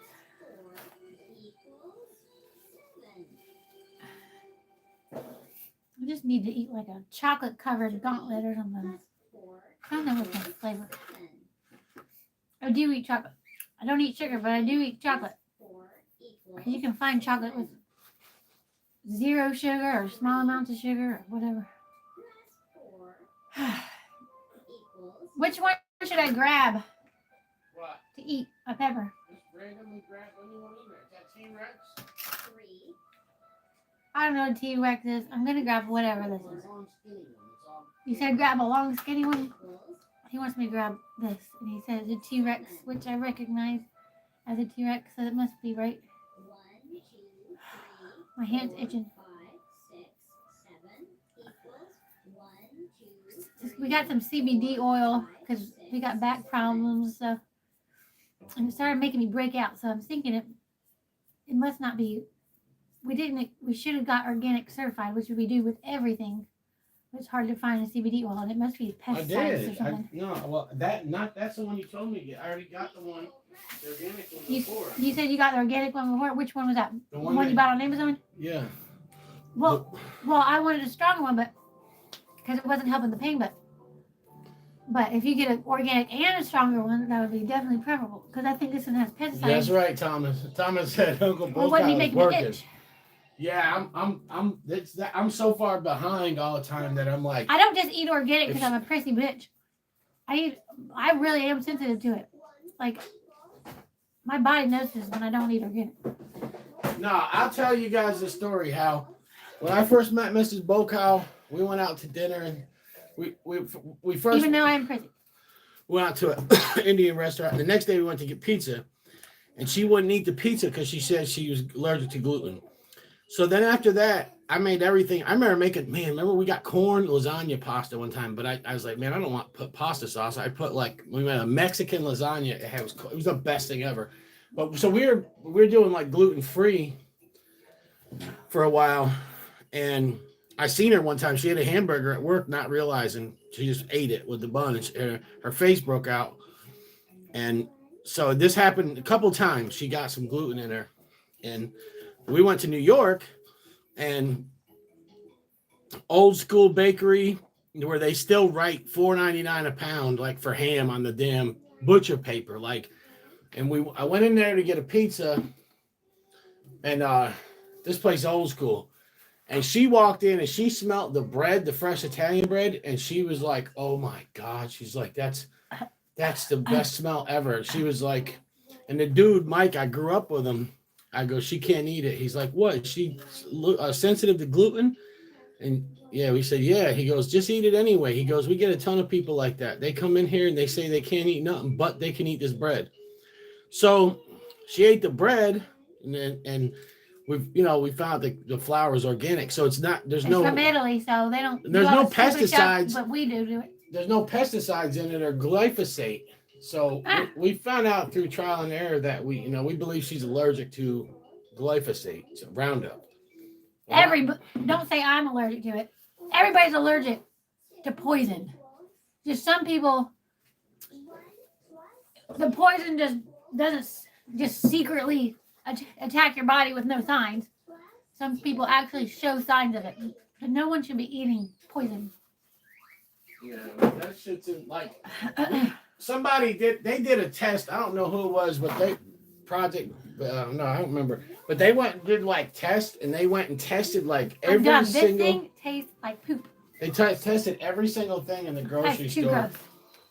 I just need to eat like a chocolate covered gauntlet or something. I don't know what's my flavor. I do eat chocolate. I don't eat sugar, but I do eat chocolate. You can find chocolate with 0 sugar or small amounts of sugar or whatever. Which one should I grab What? to eat a pepper? Just randomly grab anyone in there. Is that T-Rex? I don't know what T-Rex is. I'm going to grab whatever this is. Long skinny one. It's all. You said grab a long skinny one? He wants me to grab this. And he says a T-Rex, which I recognize as a T-Rex, so it must be right. My hand's itching. we got some CBD oil because we got back problems and stuff, and it started making me break out. So I'm thinking it must not be. We should have got organic certified, which we do with everything. It's hard to find a CBD oil, and it must be I pesticides or did. something. No, well, that's the one you told me to get. I already got the one, the organic one before. You said you got the organic one before. Which one was that? The The one you bought on Amazon? Yeah. Well, I wanted a stronger one, but because it wasn't helping the pain. But if you get an organic and a stronger one, that would be definitely preferable. Because I think this one has pesticides. That's right, Thomas. Thomas said Uncle Well, what BullCow's make me working. itch? Yeah, I'm so far behind all the time that I'm like. I don't just eat organic because I'm a prissy bitch. I really am sensitive to it. Like, my body notices when I don't eat organic. No, I'll tell you guys the story how when I first met Mrs. BullCow, we went out to dinner and we first Even though I am prissy. went out to an Indian restaurant. And the next day we went to get pizza, and she wouldn't eat the pizza because she said she was allergic to gluten. So then after that, I made everything. I remember remember we got corn lasagna pasta one time, but I was like, man, I don't want to put pasta sauce. I put we made a Mexican lasagna. It was the best thing ever. But so we were doing like gluten free for a while, and I seen her one time. She had a hamburger at work, not realizing she just ate it with the bun, and her face broke out. And so this happened a couple times. She got some gluten in her, and we went to New York, and old school bakery where they still write $4.99 a pound, like for ham on the damn butcher paper, like. And I went in there to get a pizza, and this place is old school. And she walked in and she smelled the bread, the fresh Italian bread, and she was like, "Oh my God!" She's like, "That's the best smell ever." She was like, and the dude Mike, I grew up with him. I go, "She can't eat it." He's like, "What? Is she sensitive to gluten?" And yeah, we said, "Yeah." He goes, "Just eat it anyway." He goes, "We get a ton of people like that. They come in here and they say they can't eat nothing, but they can eat this bread." So she ate the bread, and we found the flour is organic, so it's from Italy, so they don't. There's no pesticides, but we do it. There's no pesticides in it or glyphosate. So we found out through trial and error that we believe she's allergic to glyphosate, so Roundup. Don't say I'm allergic to it. Everybody's allergic to poison. Just some people, the poison just doesn't just secretly attack your body with no signs. Some people actually show signs of it. But no one should be eating poison. Yeah, that shit's in, like somebody did a test. I don't know who it was, but I don't remember. But they went and did like tests, and they went and tested like every This single. thing tastes like poop. They tested every single thing in the grocery store, gross.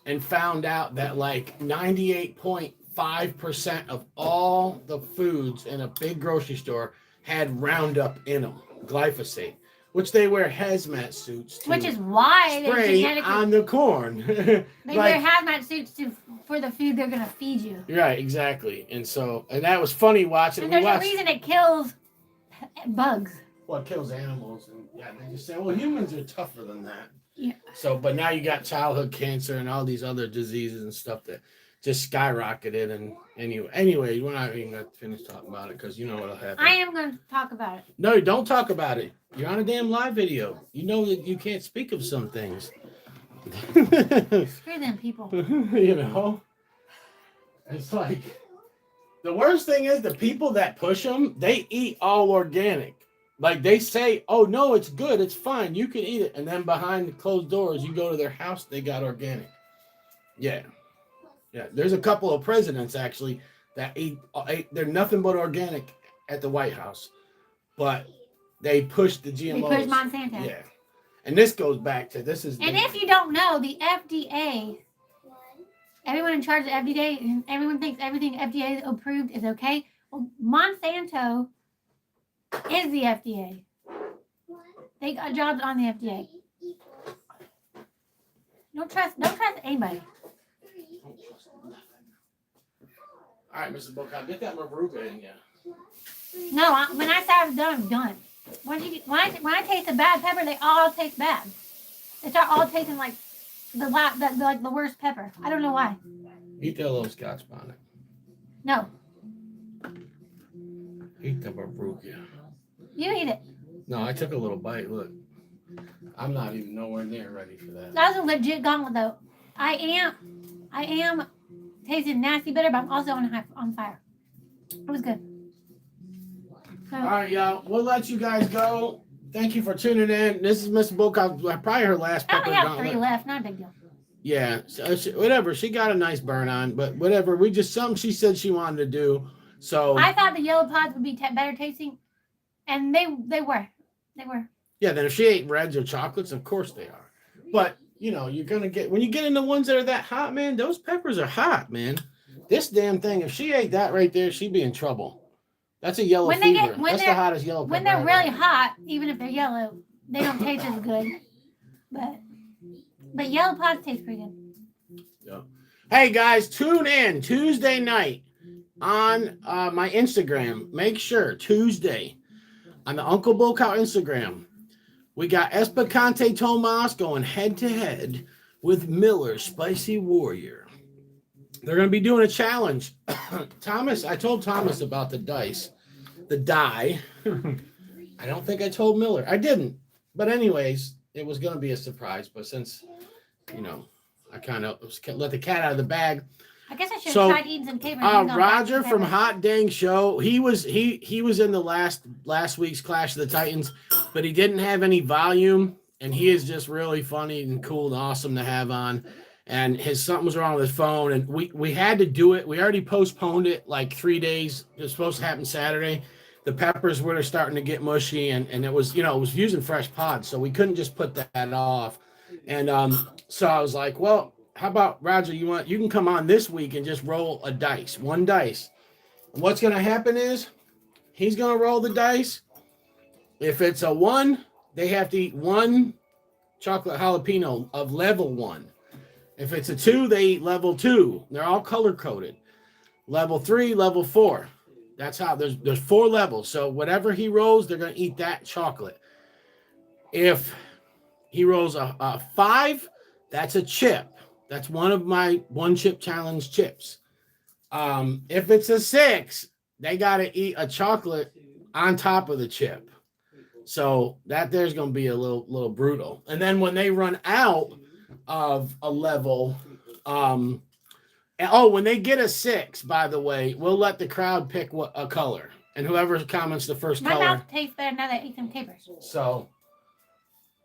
and found out that like 98.5% of all the foods in a big grocery store had Roundup in them, glyphosate, which they wear hazmat suits to. Which is why they spray genetically on the corn. They wear hazmat suits for the food they're gonna feed you. Right, exactly. And that was funny watching. And there's a reason it kills bugs. Well, it kills animals, and yeah, they just say, well, humans are tougher than that. Yeah. So, but now you got childhood cancer and all these other diseases and stuff that just skyrocketed. And anyway, we're not even gonna finish talking about it because you know what'll happen. I am gonna talk about it. No, don't talk about it. You're on a damn live video. You know that you can't speak of some things. Screw them people. You know, it's like the worst thing is the people that push them. They eat all organic. Like they say, "Oh no, it's good, it's fine, you can eat it," and then behind the closed doors, you go to their house, they got organic. Yeah. There's a couple of presidents actually that eat. They're nothing but organic at the White House, but they push the GMOs. They push Monsanto. Yeah, and this goes back to if you don't know, the FDA, everyone in charge of FDA, and everyone thinks everything FDA approved is okay. Well, Monsanto is the FDA. They got jobs on the FDA. Don't trust anybody. All right, Mrs. BullCow, get that Maruga in you. No, when I say I'm done, I'm done. When I taste a bad pepper, they all taste bad. They start all tasting like like the worst pepper. I don't know why. Eat that little Scotch bonnet. No, Eat the Baruga. you eat it. No, I took a little bite. Look, I'm not even nowhere near ready for that. That was a legit gauntlet though. I am tasting nasty bitter, but I'm also on fire. It was good. So, All right, y'all. We'll let you guys go. Thank you for tuning in. This is Miss BullCow's, probably her last I pepper only have gauntlet. 3 left. Not a big deal. Yeah, so whatever. She got a nice burn on, but whatever. We just something she said she wanted to do. So I thought the yellow pods would be better tasting, and they were. They were. yeah, then if she ate reds or chocolates, of course they are. But you know, you're gonna get when you get into ones that are that hot, man. Those peppers are hot, man. This damn thing. If she ate that right there, she'd be in trouble. That's a yellow fever. That's the hottest yellow pepper. When they're really hot, even if they're yellow, they don't taste as good. But yellow pods taste pretty good. Yeah. Hey guys, tune in Tuesday night on my Instagram. Make sure Tuesday on the Uncle BullCow Instagram, we got Espacante Tomas going head to head with Miller Spicy Warrior. They're going to be doing a challenge. Thomas, I told Thomas about the die. I don't think I told Miller. I didn't. But anyways, it was going to be a surprise. But since, you know, I kind of let the cat out of the bag. I guess I should have tried eating some capers. Roger from Hot Dang Show, he was in the last week's Clash of the Titans, but he didn't have any volume, and he is just really funny and cool and awesome to have on. And something was wrong with his phone, and we had to do it. We already postponed it like 3 days. It was supposed to happen Saturday. The peppers were starting to get mushy, and it was, it was using fresh pods, so we couldn't just put that off. And so I was like, well, how about Roger? You can come on this week and just roll a dice, one dice. And what's going to happen is he's going to roll the dice. If it's a 1, they have to eat 1 chocolate jalapeno of level 1. If it's a 2, they eat level 2. They're all color coded. Level 3, level 4. That's how there's 4 levels. So whatever he rolls, they're going to eat that chocolate. If he rolls a 5, that's a chip. That's one of my 1 chip challenge chips. If it's a 6, they got to eat a chocolate on top of the chip. So that there's going to be a little brutal. And then when they run out of a level, when they get a 6, by the way, we'll let the crowd pick what a color, and whoever comments the first color. My mouth tastes better now that I ate some capers. So,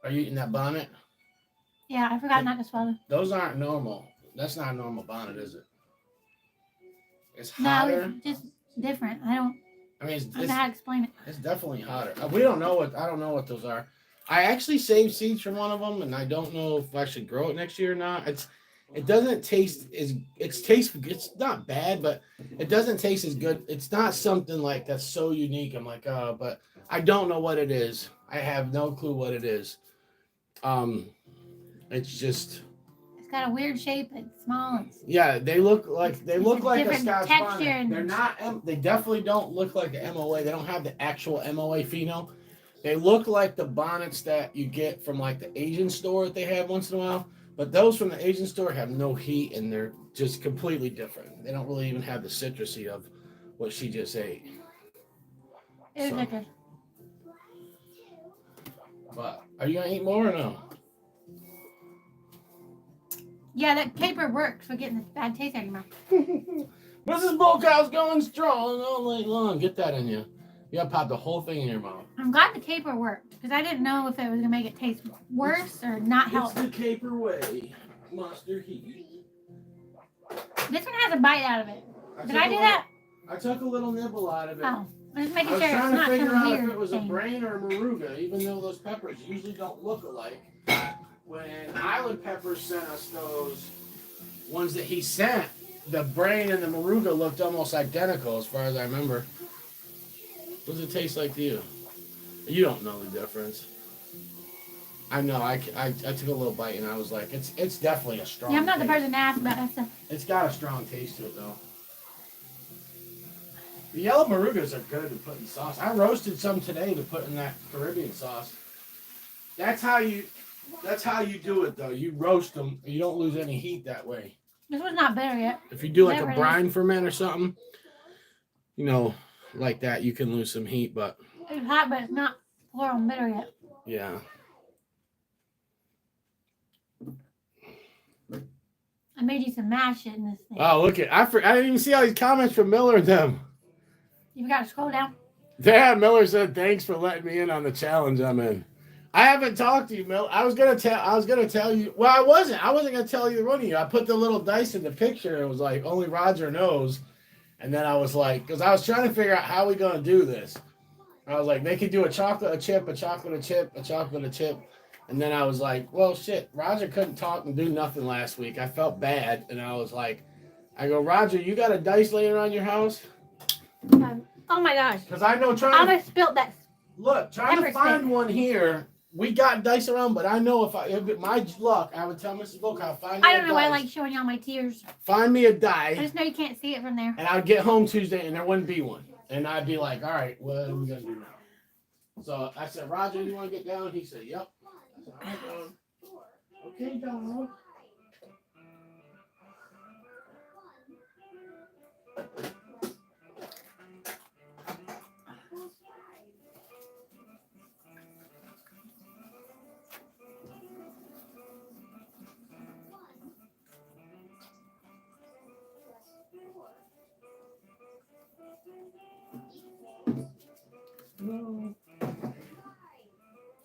are you eating that bonnet? Yeah, I forgot not to swallow. Those aren't normal. That's not a normal bonnet, is it? It's hotter. No, it's just different. I don't know how to explain it. It's definitely hotter. I don't know what those are. I actually saved seeds from one of them, and I don't know if I should grow it next year or not. It doesn't taste it's not bad, but it doesn't taste as good. It's not something like that's so unique. I'm like, but I don't know what it is. I have no clue what it is. It's got a weird shape. It's small. They look like a Scotch texture. bonnet. They're not. They definitely don't look like the MOA. They don't have the actual MOA pheno. They look like the bonnets that you get from like the Asian store that they have once in a while. But those from the Asian store have no heat, and they're just completely different. They don't really even have the citrusy of what she just ate. It was good. But are you gonna eat more or no? Yeah, that caper works for getting this bad taste out of your mouth. Mrs. BullCow's going strong all night long. Get that in you. You gotta pop the whole thing in your mouth. I'm glad the caper worked, because I didn't know if it was gonna make it taste worse or not help. It's the caper way. Monster heat. This one has a bite out of it. Did I do that? I took a little nibble out of it. Oh, I'm just making I was sure it's trying to not figure some out weird if it was a thing. brain or a maruga, even though those peppers usually don't look alike. When Island Peppers sent us those ones that he sent, the brain and the maruga looked almost identical as far as I remember. What does it taste like to you? You don't know the difference. I know. I took a little bite and I was like, it's definitely a strong. Yeah, I'm not taste. the person to ask about that stuff. It's got a strong taste to it though. The yellow marugas are good to put in sauce. I roasted some today to put in that Caribbean sauce. That's how you That's how you do it, though. You roast them. You don't lose any heat that way. This was not bitter yet. If you do like Never a is. brine ferment or something, like that, you can lose some heat. But It's hot, but it's not full on bitter yet. yeah. I made you some mash shit in this thing. Oh, look at I didn't even see all these comments from Miller and them. You forgot to scroll down. Yeah, Miller said thanks for letting me in on the challenge I'm in. I haven't talked to you, Miller. I was gonna tell you. Well, I wasn't gonna tell either one of you. I put the little dice in the picture. It was like only Roger knows. And then I was like, because I was trying to figure out how we gonna do this. I was like, they could do a chocolate, a chip, a chocolate, a chip, a chocolate, a chip. And then I was like, well, shit, Roger couldn't talk and do nothing last week. I felt bad. And I was like, Roger, you got a dice laying around your house? Oh my gosh. Because I know I almost spilled that. trying to pepper find stick. one here. We got dice around, but I know if my luck, I would tell Mrs. BullCow's, find me I don't know why I dice. like showing y'all my tears. Find me a I die. just know you can't see it from there. And I'd get home Tuesday and there wouldn't be one. And I'd be like, all right, what are we going to do now? So I said, Roger, you want to get down? He said, yep. I said, all right, Don. Okay, Don.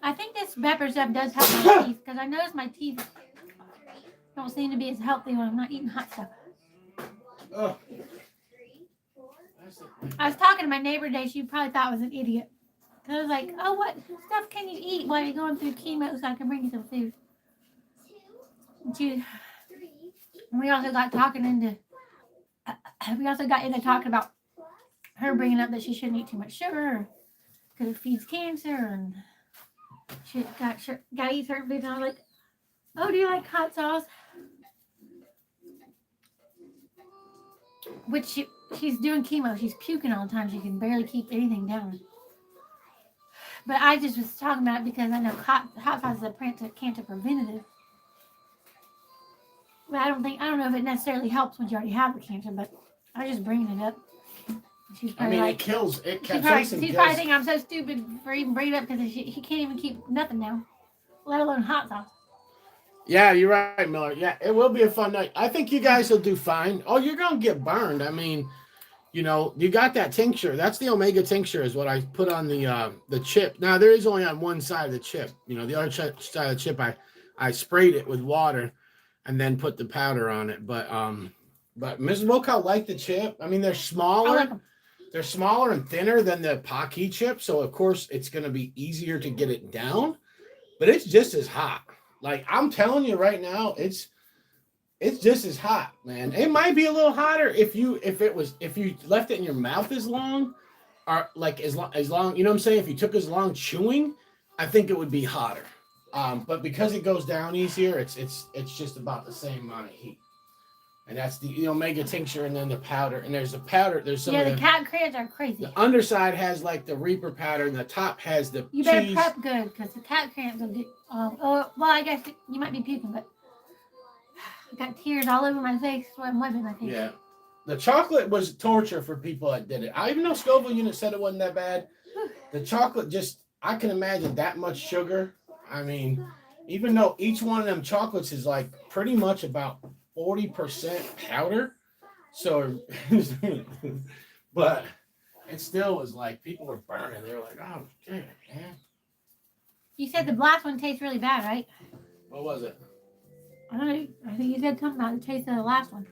I think this pepper stuff does help my teeth because I notice my teeth don't seem to be as healthy when I'm not eating hot stuff. Oh. I was talking to my neighbor today. She probably thought I was an idiot. Cause I was like, oh, what stuff can you eat while you're going through chemo so I can bring you some food? And we also got into talking about her bringing up that she shouldn't eat too much sugar because it feeds cancer and she got to eat certain foods. And I was like, oh, do you like hot sauce? Which she's doing chemo. She's puking all the time. She can barely keep anything down. But I just was talking about it because I know hot sauce is a cancer preventative. But I don't know if it necessarily helps when you already have the cancer, but I was just bringing it up. She's probably it like, kills. It she's probably thinking I'm so stupid for even bringing it up because he can't even keep nothing now, let alone hot sauce. Yeah, you're right, Miller. Yeah, it will be a fun night. I think you guys will do fine. Oh, you're going to get burned. I mean, you got that tincture. That's the omega tincture is what I put on the chip. Now, there is only on one side of the chip. The other side of the chip, I sprayed it with water and then put the powder on it. But Mrs. BullCow liked the chip. I mean, they're smaller. I like them. They're smaller and thinner than the Pocky chip. So, of course, it's going to be easier to get it down. But it's just as hot. Like, I'm telling you right now, it's just as hot, man. It might be a little hotter if you left it in your mouth as long, or like as long, you know what I'm saying? If you took as long chewing, I think it would be hotter. But because it goes down easier, it's just about the same amount of heat. And that's the omega tincture and then the powder. And there's the powder. There's some the cat crayons are crazy. The underside has like the Reaper powder and the top has the You better prep good because the cat crayons will do. I guess you might be puking, but I got tears all over my face where I'm living, I think. Yeah. The chocolate was torture for people that did it. Even though Scoville Unit said it wasn't that bad, the chocolate I can imagine that much sugar. I mean, even though each one of them chocolates is like pretty much about 40% powder. So, but it still was like people were burning. They were like, oh, damn, man. You said the last one tastes really bad, right? What was it? I don't know. I think you said something about the taste of the last one.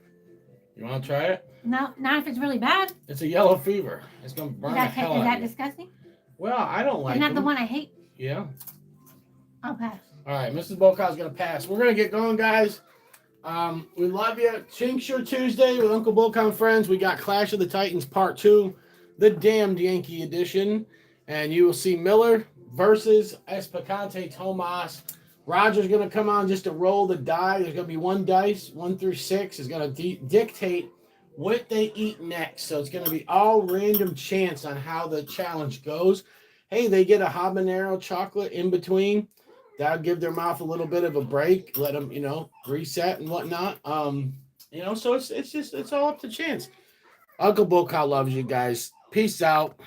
You want to try it? No, not if it's really bad. It's a yellow fever. It's going to burn the hell out of you. Is that disgusting? Well, I don't like it. Isn't that the one I hate? Yeah. I'll pass. All right, Mrs. BullCow's going to pass. We're going to get going, guys. We love you. Tincture Tuesday with Uncle BullCow and friends. We got Clash of the Titans Part 2, the Damned Yankee Edition. And you will see Miller versus Espacante Tomas. Roger's going to come on just to roll the die. There's going to be one dice, 1 through 6, is going to dictate what they eat next. So it's going to be all random chance on how the challenge goes. Hey, they get a habanero chocolate in between. that'll give their mouth a little bit of a break, let them, reset and whatnot. So it's all up to chance. Uncle BullCow loves you guys. Peace out.